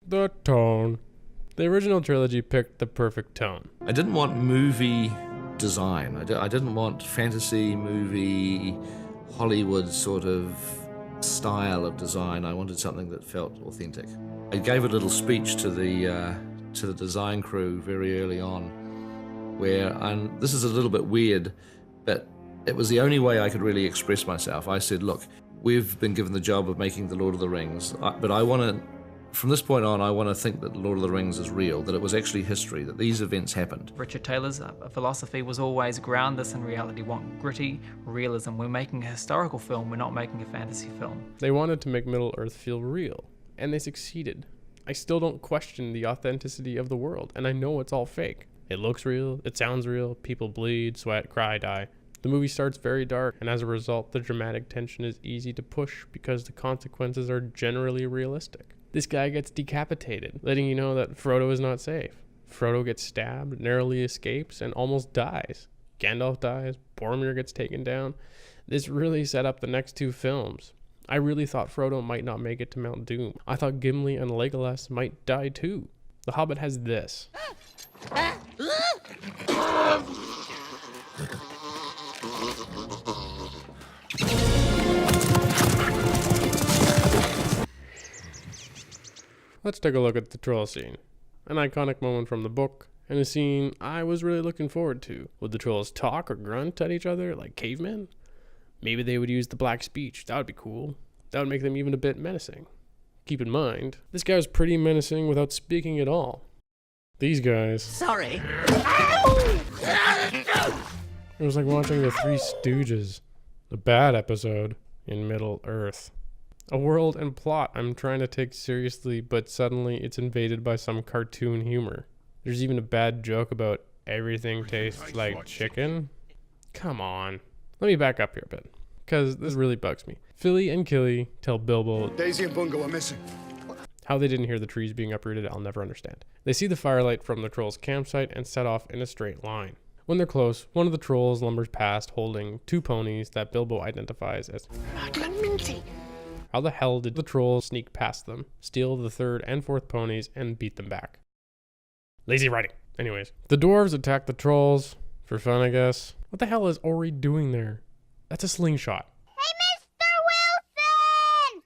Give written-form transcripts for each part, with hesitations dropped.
The tone. The original trilogy picked the perfect tone. I didn't want movie design. I didn't want fantasy movie, Hollywood sort of style of design. I wanted something that felt authentic. I gave a little speech to the design crew very early on, where, and this is a little bit weird, but it was the only way I could really express myself. I said, look, we've been given the job of making the Lord of the Rings, but I want to, from this point on, I want to think that the Lord of the Rings is real, that it was actually history, that these events happened. Richard Taylor's philosophy was always ground this in reality, want gritty realism. We're making a historical film, we're not making a fantasy film. They wanted to make Middle-earth feel real, and they succeeded. I still don't question the authenticity of the world, and I know it's all fake. It looks real, it sounds real, people bleed, sweat, cry, die. The movie starts very dark, and as a result, the dramatic tension is easy to push because the consequences are generally realistic. This guy gets decapitated, letting you know that Frodo is not safe. Frodo gets stabbed, narrowly escapes, and almost dies. Gandalf dies, Boromir gets taken down. This really set up the next two films. I really thought Frodo might not make it to Mount Doom. I thought Gimli and Legolas might die too. The Hobbit has this. Let's take a look at the troll scene. An iconic moment from the book, and a scene I was really looking forward to. Would the trolls talk or grunt at each other like cavemen? Maybe they would use the black speech. That would be cool. That would make them even a bit menacing. Keep in mind, this guy was pretty menacing without speaking at all. These guys. Sorry. It was like watching the Three Stooges, the bad episode in Middle-earth. A world and plot I'm trying to take seriously, but suddenly it's invaded by some cartoon humor. There's even a bad joke about everything tastes like chicken. Come on. Let me back up here a bit, because this really bugs me. Philly and Killy tell Bilbo Daisy and Bungo are missing. how they didn't hear the trees being uprooted. I'll never understand. They see the firelight from the trolls' campsite and set off in a straight line. When they're close, one of the trolls lumbers past holding two ponies that Bilbo identifies as Minty. How the hell did the trolls sneak past them, steal the third and fourth ponies, and beat them back? Lazy writing. Anyways, the dwarves attack the trolls, for fun I guess. What the hell is Ori doing there? That's a slingshot.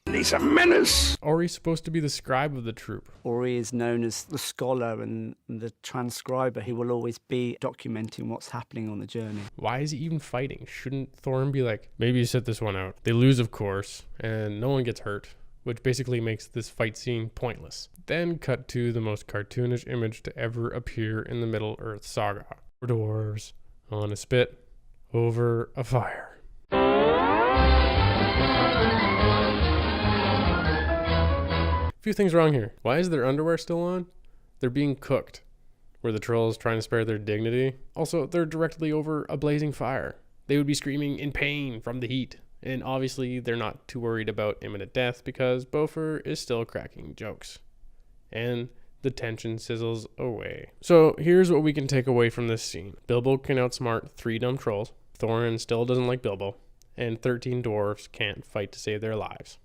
He's a menace. Ori's supposed to be the scribe of the troop. Ori is known as the scholar and the transcriber. He will always be documenting what's happening on the journey. Why is he even fighting? Shouldn't Thorin be like, maybe you sit this one out? They lose, of course, and no one gets hurt, which basically makes this fight scene pointless. Then cut to the most cartoonish image to ever appear in the Middle-earth saga. Dwarves on a spit over a fire. Few things wrong here. Why is their underwear still on? They're being cooked. Were the trolls trying to spare their dignity? Also, they're directly over a blazing fire. They would be screaming in pain from the heat. And obviously, they're not too worried about imminent death because Beaufort is still cracking jokes. And the tension sizzles away. So here's what we can take away from this scene. Bilbo can outsmart 3 dumb trolls. Thorin still doesn't like Bilbo. And 13 dwarves can't fight to save their lives.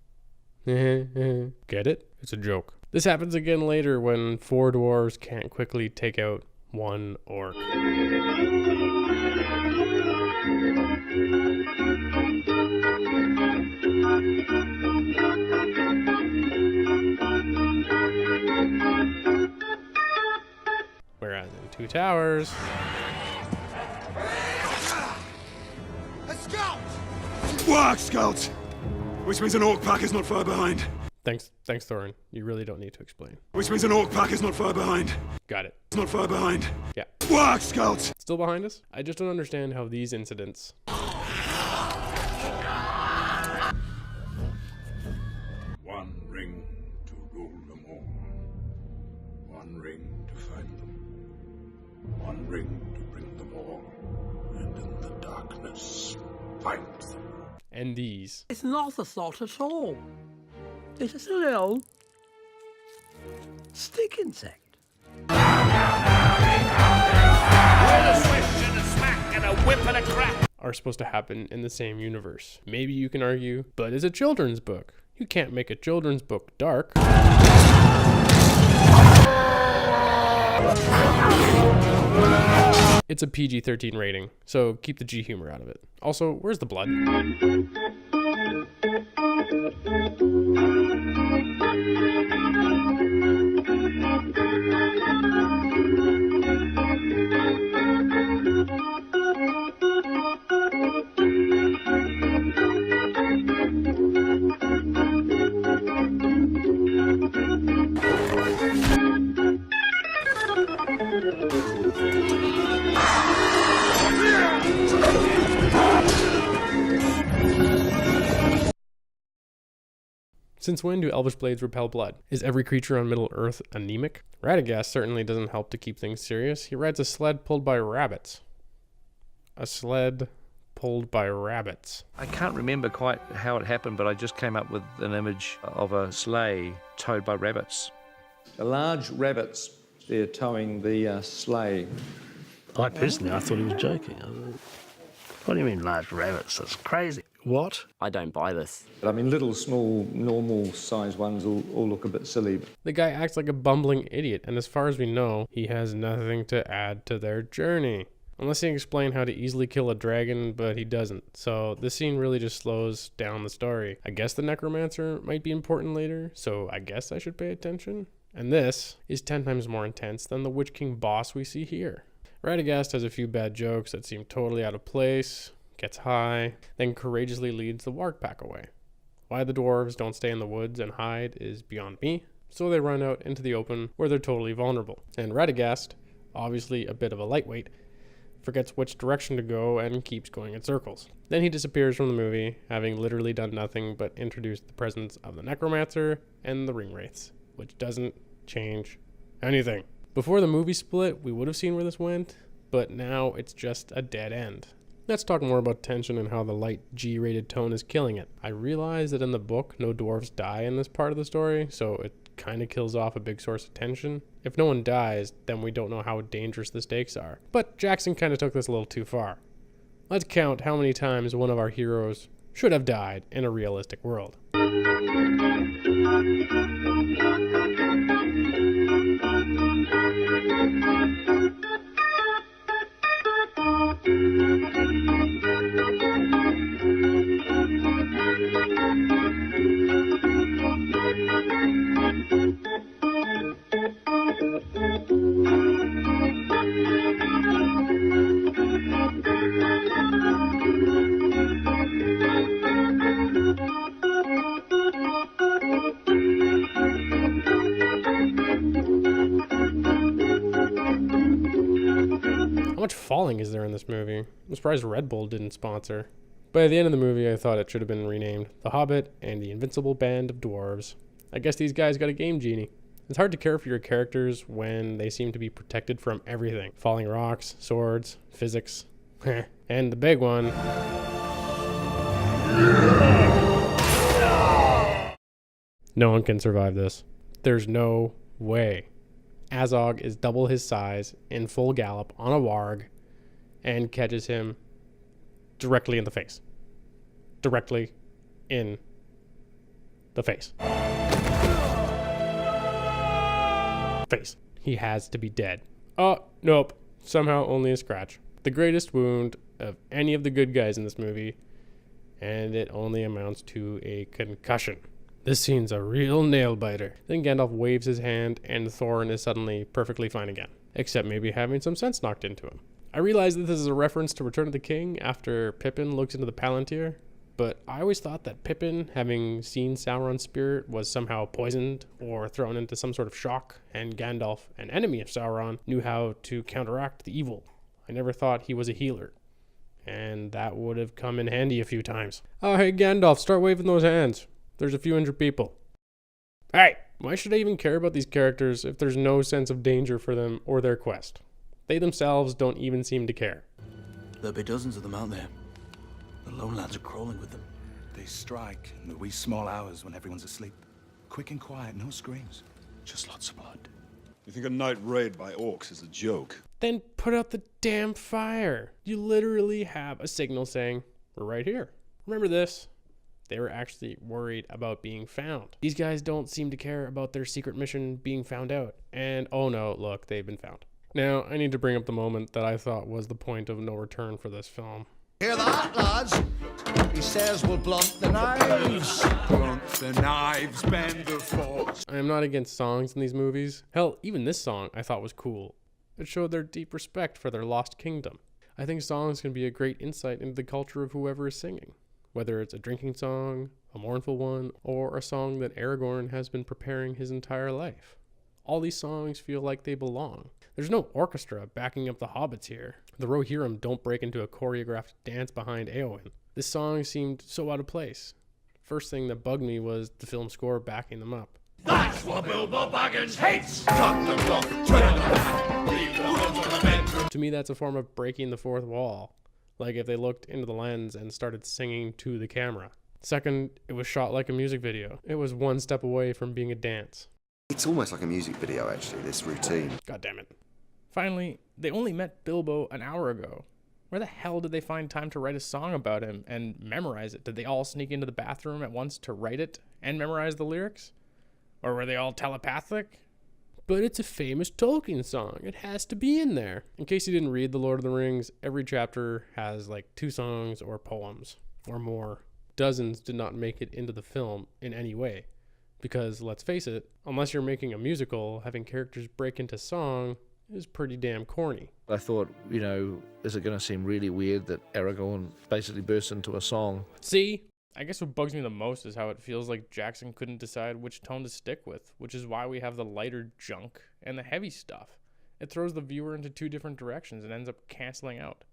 Get it? It's a joke. This happens again later when 4 dwarves can't quickly take out 1 orc. Whereas in 2 Towers... A scout! Work, scout! Which means an orc pack is not far behind. Thanks, Thorin. You really don't need to explain. Which means an orc pack is not far behind. Got it. It's not far behind. Yeah. Work, scout! Still behind us? I just don't understand how these incidents... One ring to rule them all. One ring to find them. One ring to bring them all. And in the darkness, find them. And these... It's not a thought at all. It's just a little stick insect. With a swish and a smack and a whip and a crack. are supposed to happen in the same universe. Maybe you can argue, but it's a children's book. You can't make a children's book dark. It's a PG-13 rating, so keep the G humor out of it. Also, where's the blood? Since when do elvish blades repel blood? Is every creature on Middle Earth anemic? Radagast certainly doesn't help to keep things serious. He rides a sled pulled by rabbits. A sled pulled by rabbits. I can't remember quite how it happened, but I just came up with an image of a sleigh towed by rabbits. The large rabbits, they're towing the sleigh. I thought he was joking. What do you mean large rabbits? That's crazy. What? I don't buy this. I mean, little, small, normal size ones all look a bit silly. The guy acts like a bumbling idiot, and as far as we know, he has nothing to add to their journey. Unless he can explain how to easily kill a dragon, but he doesn't. So this scene really just slows down the story. I guess the necromancer might be important later, so I guess I should pay attention. And this is 10 times more intense than the Witch King boss we see here. Radagast has a few bad jokes that seem totally out of place, gets high, then courageously leads the warg pack away. Why the dwarves don't stay in the woods and hide is beyond me, so they run out into the open where they're totally vulnerable. And Radagast, obviously a bit of a lightweight, forgets which direction to go and keeps going in circles. Then he disappears from the movie, having literally done nothing but introduce the presence of the necromancer and the ring wraiths, which doesn't change anything. Before the movie split, we would have seen where this went, but now it's just a dead end. Let's talk more about tension and how the light G-rated tone is killing it. I realize that in the book, no dwarves die in this part of the story, so it kind of kills off a big source of tension. If no one dies, then we don't know how dangerous the stakes are. But Jackson kind of took this a little too far. Let's count how many times one of our heroes should have died in a realistic world. How much falling is there in this movie? I'm surprised Red Bull didn't sponsor. By the end of the movie, I thought it should have been renamed The Hobbit and the Invincible Band of Dwarves. I guess these guys got a game genie. It's hard to care for your characters when they seem to be protected from everything. Falling rocks, swords, physics. And the big one. No one can survive this. There's no way. Azog is double his size in full gallop on a warg and catches him directly in the face. Directly in the face. Face. He has to be dead. Oh, nope. Somehow only a scratch. The greatest wound of any of the good guys in this movie, and it only amounts to a concussion. This scene's a real nail-biter. Then Gandalf waves his hand, and Thorin is suddenly perfectly fine again. Except maybe having some sense knocked into him. I realize that this is a reference to Return of the King after Pippin looks into the Palantir, but I always thought that Pippin, having seen Sauron's spirit, was somehow poisoned or thrown into some sort of shock, and Gandalf, an enemy of Sauron, knew how to counteract the evil. I never thought he was a healer, and that would have come in handy a few times. Oh, hey Gandalf, start waving those hands. There's a few injured people. Hey, why should I even care about these characters if there's no sense of danger for them or their quest? They themselves don't even seem to care. There'll be dozens of them out there. The lone lads are crawling with them. They strike in the wee small hours when everyone's asleep. Quick and quiet, no screams. Just lots of blood. You think a night raid by orcs is a joke? Then put out the damn fire. You literally have a signal saying, we're right here. Remember this? They were actually worried about being found. These guys don't seem to care about their secret mission being found out. And oh no, look, they've been found. Now, I need to bring up the moment that I thought was the point of no return for this film. Hear that, lads? He says we'll blunt the knives. Blunt the knives, bend the forks. I am not against songs in these movies. Hell, even this song I thought was cool. It showed their deep respect for their lost kingdom. I think songs can be a great insight into the culture of whoever is singing, whether it's a drinking song, a mournful one, or a song that Aragorn has been preparing his entire life. All these songs feel like they belong. There's no orchestra backing up the hobbits here. The Rohirrim don't break into a choreographed dance behind Éowyn. This song seemed so out of place. First thing that bugged me was the film score backing them up. That's what Bilbo Baggins hates! To me, that's a form of breaking the fourth wall. Like if they looked into the lens and started singing to the camera. Second, it was shot like a music video. It was one step away from being a dance. It's almost like a music video, actually, this routine. God damn it. Finally, they only met Bilbo an hour ago. Where the hell did they find time to write a song about him and memorize it? Did they all sneak into the bathroom at once to write it and memorize the lyrics? Or were they all telepathic? But it's a famous Tolkien song. It has to be in there. In case you didn't read The Lord of the Rings, every chapter has like 2 songs or poems or more. Dozens did not make it into the film in any way. Because, let's face it, unless you're making a musical, having characters break into song is pretty damn corny. I thought, you know, is it going to seem really weird that Aragorn basically bursts into a song? See? I guess what bugs me the most is how it feels like Jackson couldn't decide which tone to stick with, which is why we have the lighter junk and the heavy stuff. It throws the viewer into 2 different directions and ends up canceling out.